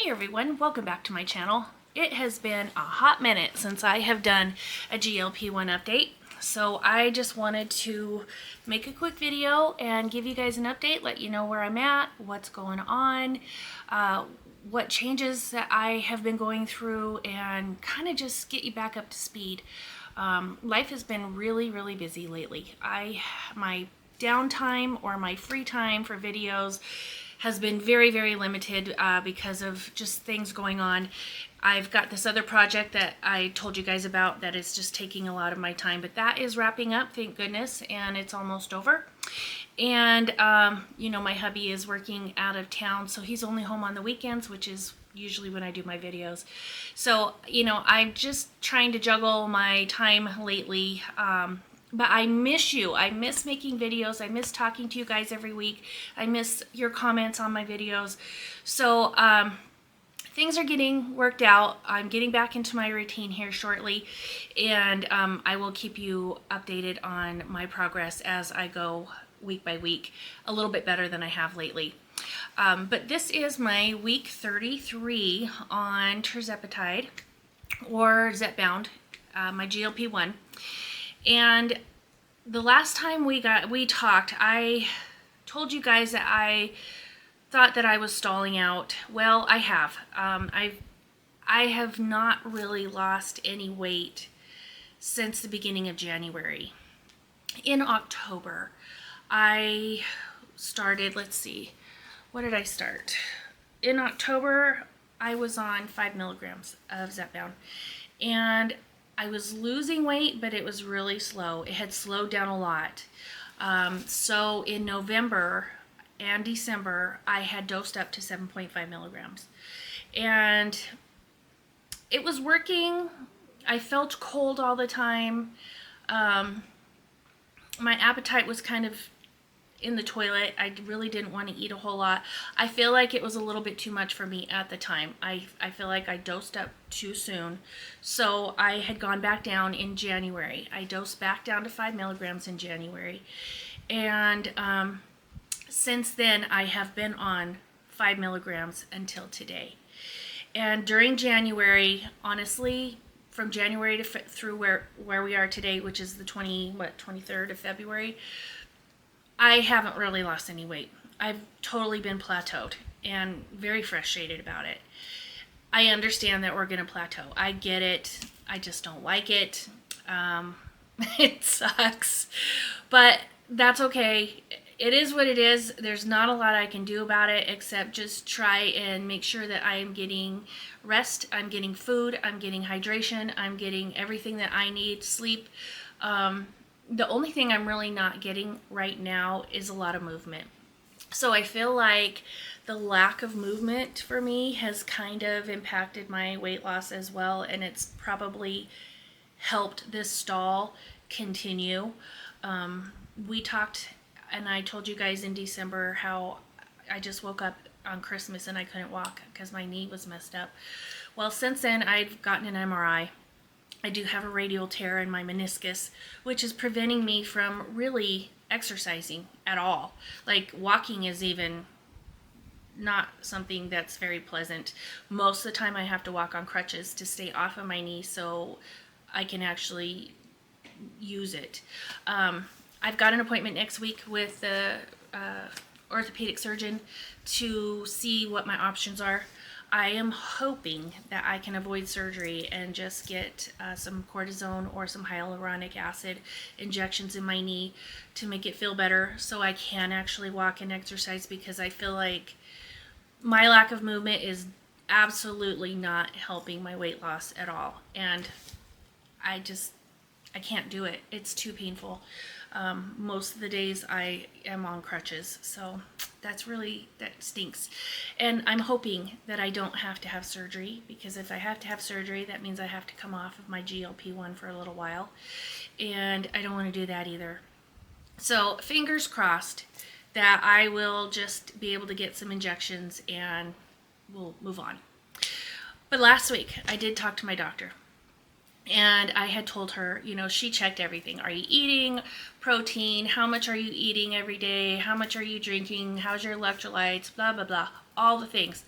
Hey everyone, welcome back to my channel. It has been a hot minute since I have done a GLP-1 update, so I just wanted to make a quick video and give you guys an update, let you know where I'm at, what's going on, what changes that I have been going through, and kind of just get you back up to speed. Life has been really busy lately. My downtime or my free time for videos has been very limited because of just things going on. I've got this other project that I told you guys about that is just taking a lot of my time, but that is wrapping up, thank goodness, and it's almost over. And you know, my hubby is working out of town, so he's only home on the weekends, which is usually when I do my videos. So, you know, I'm just trying to juggle my time lately. But I miss you. I miss making videos. I miss talking to you guys every week. I miss your comments on my videos. So things are getting worked out. I'm getting back into my routine here shortly, and I will keep you updated on my progress as I go week by week, a little bit better than I have lately. But this is my week 33 on tirzepatide or Zepbound, my GLP-1. And the last time we talked, I told you guys that I thought that I was stalling out. Well, I have. I have not really lost any weight since the beginning of January. In October, I started, let's see, what did I start? In October, I was on 5 milligrams of Zepbound, and I was losing weight, but it was really slow. It had slowed down a lot. So in November and December, I had dosed up to 7.5 milligrams. And it was working. I felt cold all the time. My appetite was kind of in the toilet. I really didn't want to eat a whole lot. I feel like it was a little bit too much for me at the time. I feel like I dosed up too soon. So I had gone back down in January. I dosed back down to 5 milligrams in January. And since then, I have been on 5 milligrams until today. And during January, honestly, from January to through where we are today, which is the 23rd of February, I haven't really lost any weight. I've totally been plateaued and very frustrated about it. I understand that we're going to plateau. I get it. I just don't like it. It sucks, but that's okay. It is what it is. There's not a lot I can do about it except just try and make sure that I am getting rest, I'm getting food, I'm getting hydration, I'm getting everything that I need, sleep. The only thing I'm really not getting right now is a lot of movement. So I feel like the lack of movement for me has kind of impacted my weight loss as well, and it's probably helped this stall continue. We talked, and I told you guys in December how I just woke up on Christmas and I couldn't walk because my knee was messed up. Well, since then I've gotten an MRI. I do have a radial tear in my meniscus, which is preventing me from really exercising at all. Like walking is even not something that's very pleasant. Most of the time I have to walk on crutches to stay off of my knee so I can actually use it. I've got an appointment next week with the orthopedic surgeon to see what my options are. I am hoping that I can avoid surgery and just get some cortisone or some hyaluronic acid injections in my knee to make it feel better so I can actually walk and exercise, because I feel like my lack of movement is absolutely not helping my weight loss at all. And I can't do it. It's too painful. Most of the days I am on crutches, so that stinks. And I'm hoping that I don't have to have surgery, because if I have to have surgery, that means I have to come off of my GLP-1 for a little while, and I don't want to do that either. So fingers crossed that I will just be able to get some injections and we'll move on. But last week I did talk to my doctor. And I had told her, you know, she checked everything. Are you eating protein? How much are you eating every day? How much are you drinking? How's your electrolytes? Blah, blah, blah. All the things.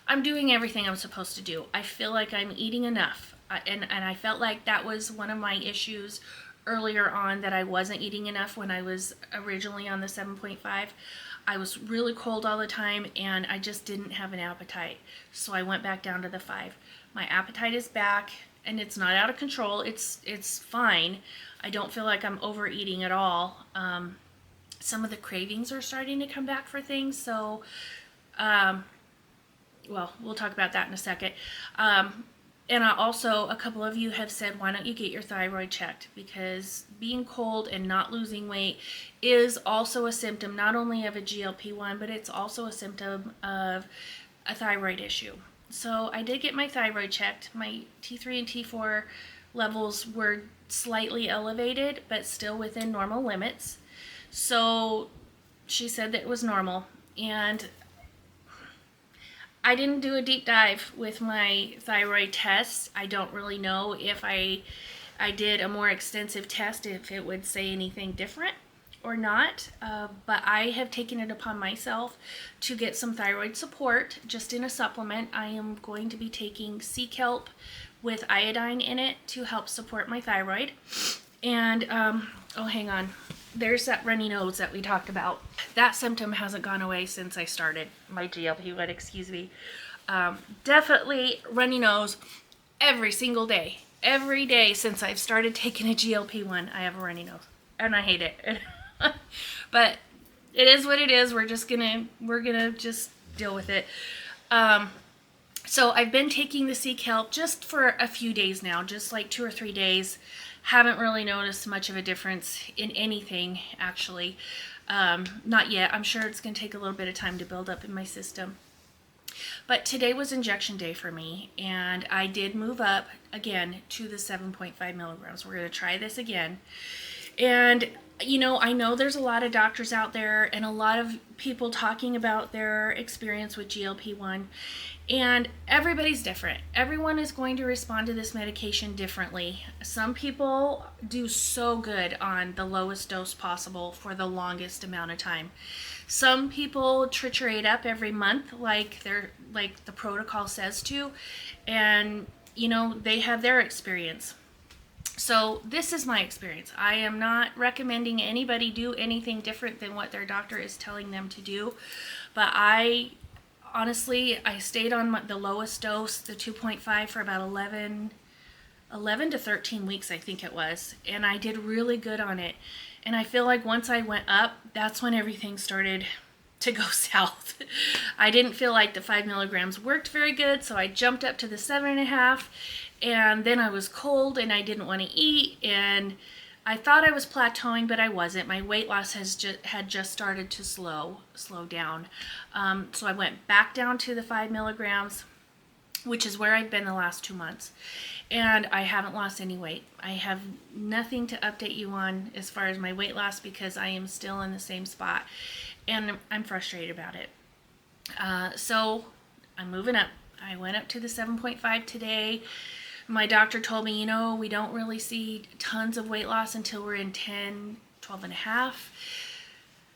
I'm doing everything I'm supposed to do. I feel like I'm eating enough. And I felt like that was one of my issues earlier on, that I wasn't eating enough when I was originally on the 7.5. I was really cold all the time and I just didn't have an appetite. So I went back down to the 5. My appetite is back and it's not out of control. It's fine. I don't feel like I'm overeating at all. Some of the cravings are starting to come back for things. So, well, we'll talk about that in a second. And also, a couple of you have said, why don't you get your thyroid checked? Because being cold and not losing weight is also a symptom not only of a GLP-1, but it's also a symptom of a thyroid issue. So I did get my thyroid checked. My T3 and T4 levels were slightly elevated, but still within normal limits. So she said that it was normal. And I didn't do a deep dive with my thyroid tests. I don't really know if I did a more extensive test, if it would say anything different or not. But I have taken it upon myself to get some thyroid support just in a supplement. I am going to be taking sea kelp with iodine in it to help support my thyroid. And, oh, hang on. There's that runny nose that we talked about. That symptom hasn't gone away since I started my GLP-1, excuse me. Definitely runny nose every single day. Every day since I've started taking a GLP-1, I have a runny nose. And I hate it. But it is what it is. We're gonna just deal with it. So I've been taking the sea kelp just for a few days now, just like 2 or 3 days. Haven't really noticed much of a difference in anything, actually. Not yet. I'm sure it's going to take a little bit of time to build up in my system. But today was injection day for me, and I did move up again to the 7.5 milligrams. We're going to try this again. And, you know, I know there's a lot of doctors out there and a lot of people talking about their experience with GLP-1. And everybody's different. Everyone is going to respond to this medication differently. Some people do so good on the lowest dose possible for the longest amount of time. Some people triturate up every month like the protocol says to, and you know, they have their experience. So this is my experience. I am not recommending anybody do anything different than what their doctor is telling them to do, but honestly, I stayed on the lowest dose, the 2.5, for about 11 to 13 weeks, I think it was. And I did really good on it. And I feel like once I went up, that's when everything started to go south. I didn't feel like the 5 milligrams worked very good, so I jumped up to the 7.5. And then I was cold and I didn't want to eat. And I thought I was plateauing, but I wasn't. My weight loss had just started to slow down. So I went back down to the 5 milligrams, which is where I've been the last 2 months. And I haven't lost any weight. I have nothing to update you on as far as my weight loss because I am still in the same spot. And I'm frustrated about it. So I'm moving up. I went up to the 7.5 today. My doctor told me, you know, we don't really see tons of weight loss until we're in 10, 12 and a half,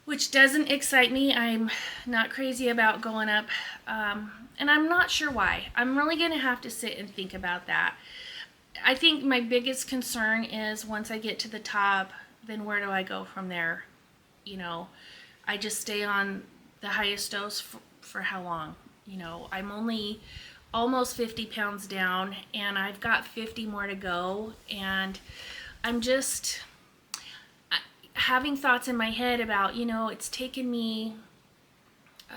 which doesn't excite me. I'm not crazy about going up, and I'm not sure why. I'm really going to have to sit and think about that. I think my biggest concern is once I get to the top, then where do I go from there? You know, I just stay on the highest dose for how long? You know, I'm only almost 50 pounds down and I've got 50 more to go, and I'm just having thoughts in my head about, you know, it's taken me,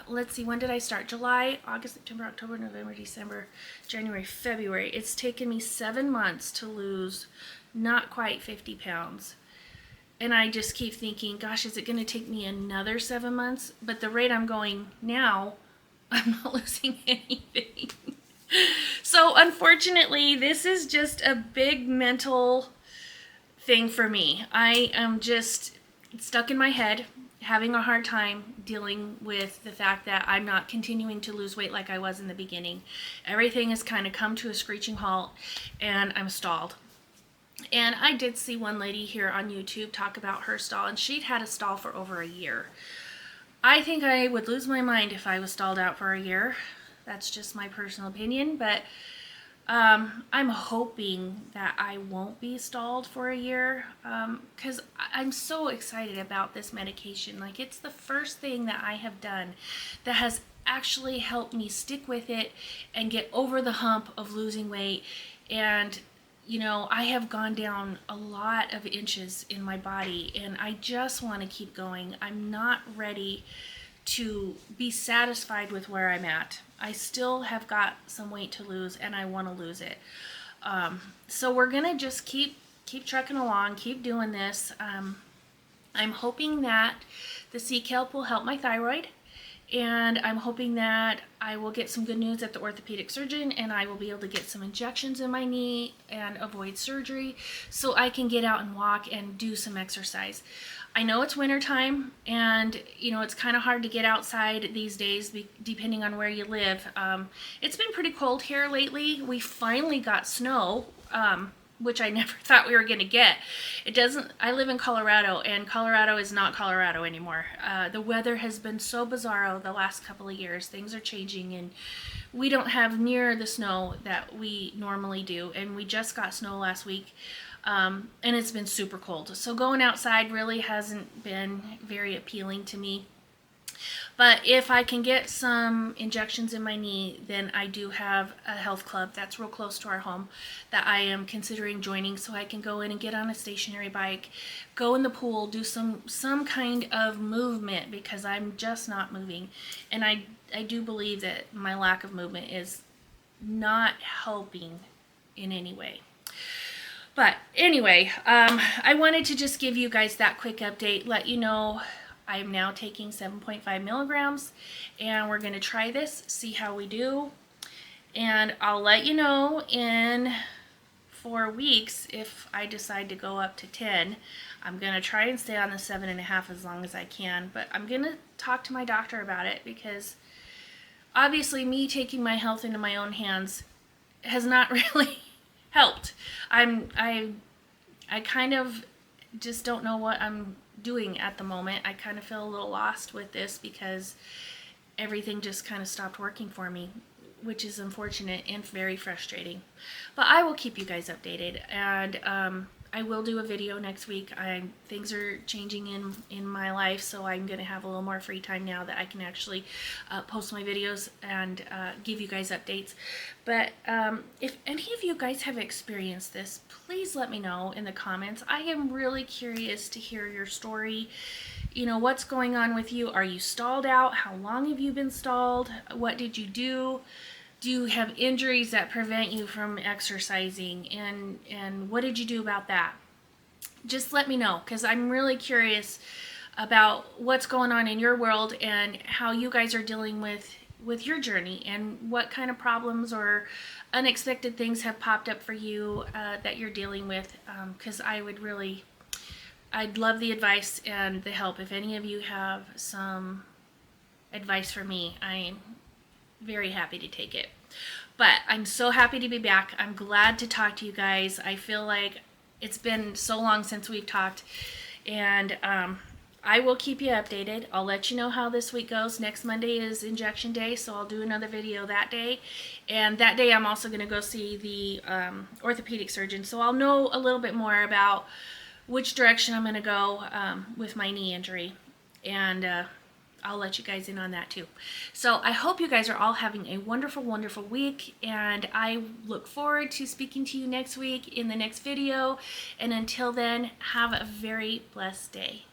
let's see, when did I start? July, August, September, October, November, December, January, February. It's taken me 7 months to lose not quite 50 pounds. And I just keep thinking, gosh, is it going to take me another 7 months? But the rate I'm going now, I'm not losing anything. So unfortunately, this is just a big mental thing for me. I am just stuck in my head, having a hard time dealing with the fact that I'm not continuing to lose weight like I was in the beginning. Everything has kind of come to a screeching halt and I'm stalled. And I did see one lady here on YouTube talk about her stall, and she'd had a stall for over a year. I think I would lose my mind if I was stalled out for a year. That's just my personal opinion, but I'm hoping that I won't be stalled for a year, because I'm so excited about this medication. Like, it's the first thing that I have done that has actually helped me stick with it and get over the hump of losing weight. And you know, I have gone down a lot of inches in my body, and I just want to keep going. I'm not ready to be satisfied with where I'm at. I still have got some weight to lose, and I want to lose it. So we're gonna just keep trucking along, keep doing this. I'm hoping that the sea kelp will help my thyroid, and I'm hoping that I will get some good news at the orthopedic surgeon, and I will be able to get some injections in my knee and avoid surgery so I can get out and walk and do some exercise. I know it's winter time, and you know, it's kind of hard to get outside these days depending on where you live. It's been pretty cold here lately. We finally got snow, which I never thought we were going to get. It doesn't, I live in Colorado, and Colorado is not Colorado anymore. The weather has been so bizarro the last couple of years. Things are changing, and we don't have near the snow that we normally do, and we just got snow last week. And it's been super cold. So going outside really hasn't been very appealing to me. But if I can get some injections in my knee, then I do have a health club that's real close to our home that I am considering joining, so I can go in and get on a stationary bike, go in the pool, do some kind of movement, because I'm just not moving. And I do believe that my lack of movement is not helping in any way. But anyway, I wanted to just give you guys that quick update, let you know I'm now taking 7.5 milligrams, and we're going to try this, see how we do. And I'll let you know in 4 weeks if I decide to go up to 10. I'm going to try and stay on the 7.5 as long as I can, but I'm going to talk to my doctor about it, because obviously me taking my health into my own hands has not really helped. I kind of just don't know what I'm doing at the moment. I kind of feel a little lost with this because everything just kind of stopped working for me, which is unfortunate and very frustrating. But I will keep you guys updated, and I will do a video next week. Things are changing in my life, so I'm going to have a little more free time now that I can actually post my videos and give you guys updates. But if any of you guys have experienced this, please let me know in the comments. I am really curious to hear your story. You know, what's going on with you? Are you stalled out? How long have you been stalled? What did you do? Do you have injuries that prevent you from exercising? And what did you do about that? Just let me know, because I'm really curious about what's going on in your world and how you guys are dealing with your journey, and what kind of problems or unexpected things have popped up for you that you're dealing with, because I'd love the advice and the help. If any of you have some advice for me, I'm very happy to take it. But I'm so happy to be back. I'm glad to talk to you guys. I feel like it's been so long since we've talked, and I will keep you updated. I'll let you know how this week goes. Next Monday is injection day, so I'll do another video that day. And that day I'm also going to go see the orthopedic surgeon, so I'll know a little bit more about which direction I'm going to go with my knee injury. And I'll let you guys in on that too. So I hope you guys are all having a wonderful, wonderful week, and I look forward to speaking to you next week in the next video. And until then, have a very blessed day.